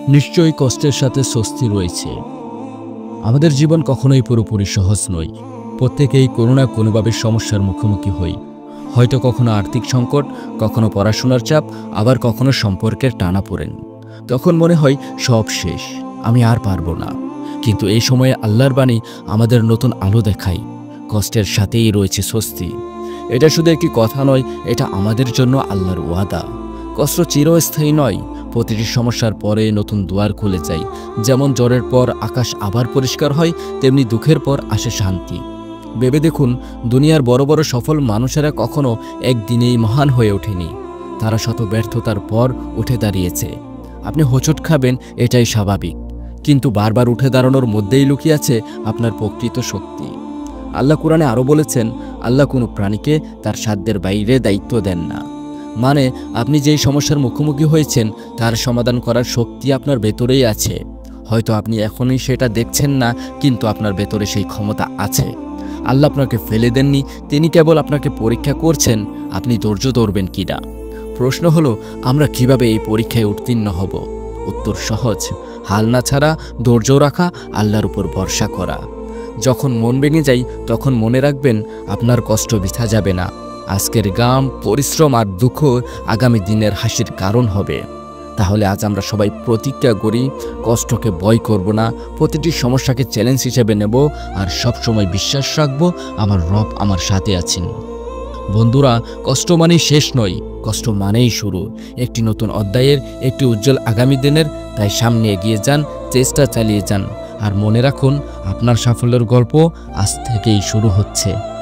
নিশ্চয়ই কষ্টের সাথে স্বস্তি রয়েছে। আমাদের জীবন কখনোই পুরোপুরি সহজ নয়। প্রত্যেকেই কোনো না কোনোভাবে সমস্যার মুখোমুখি হই। হয়তো কখনো আর্থিক সংকট, কখনো পড়াশোনার চাপ, আবার কখনো সম্পর্কের টানাপোড়েন। তখন মনে হয় সব শেষ, আমি আর পারবো না। কিন্তু এই সময়ে আল্লাহর বাণী আমাদের নতুন আলো দেখায়। কষ্টের সাথেই রয়েছে স্বস্তি। এটা শুধু একটি কথা নয়, এটা আমাদের জন্য আল্লাহর ওয়াদা। কষ্ট চিরস্থায়ী নয়। প্রতিটি সমস্যার পরে নতুন দুয়ার খুলে যায়। যেমন জ্বরের পর আকাশ আবার পরিষ্কার হয়, তেমনি দুঃখের পর আসে শান্তি। ভেবে দেখুন, দুনিয়ার বড় বড় সফল মানুষেরা কখনো একদিনেই মহান হয়ে ওঠেনি। তারা শত ব্যর্থতার পর উঠে দাঁড়িয়েছে। আপনি হোঁচট খাবেন, এটাই স্বাভাবিক, কিন্তু বারবার উঠে দাঁড়ানোর মধ্যেই লুকিয়ে আছে আপনার প্রকৃত শক্তি। আল্লাহ কুরআনে আরও বলেছেন, আল্লাহ কোনো প্রাণীকে তার সাধ্যের বাইরে দায়িত্ব দেন না। মানে আপনি যেই সমস্যার মুখোমুখি হয়েছেন তার সমাধান করার শক্তি আপনার ভেতরেই আছে। হয়তো আপনি এখনই সেটা দেখছেন না, কিন্তু আপনার ভেতরে সেই ক্ষমতা আছে। আল্লাহ আপনাকে ফেলে দেননি, তিনি কেবল আপনাকে পরীক্ষা করছেন আপনি ধৈর্য ধরবেন কিনা। প্রশ্ন হলো, আমরা কিভাবে এই পরীক্ষায় উত্তীর্ণ হব? উত্তর সহজ, হাল না ছাড়া ধৈর্য রাখা, আল্লাহর উপর ভরসা করা। যখন মন ভেঙে যায় তখন মনে রাখবেন আপনার কষ্ট বৃথা যাবে না। আজকের গাম, পরিশ্রম আর দুঃখ আগামী দিনের হাসির কারণ হবে। তাহলে আজ আমরা সবাই প্রতিজ্ঞা করি, কষ্টকে ভয় করব না, প্রতিটি সমস্যাকে চ্যালেঞ্জ হিসেবে নেব, আর সবসময় বিশ্বাস রাখব আমার রব আমার সাথে আছেন। বন্ধুরা, কষ্ট মানেই শেষ নয়, কষ্ট মানেই শুরু একটি নতুন অধ্যায়ের, একটি উজ্জ্বল আগামী দিনের। তাই সামনে এগিয়ে যান, চেষ্টা চালিয়ে যান, আর মনে রাখুন আপনার সাফল্যের গল্প আজ থেকেই শুরু হচ্ছে।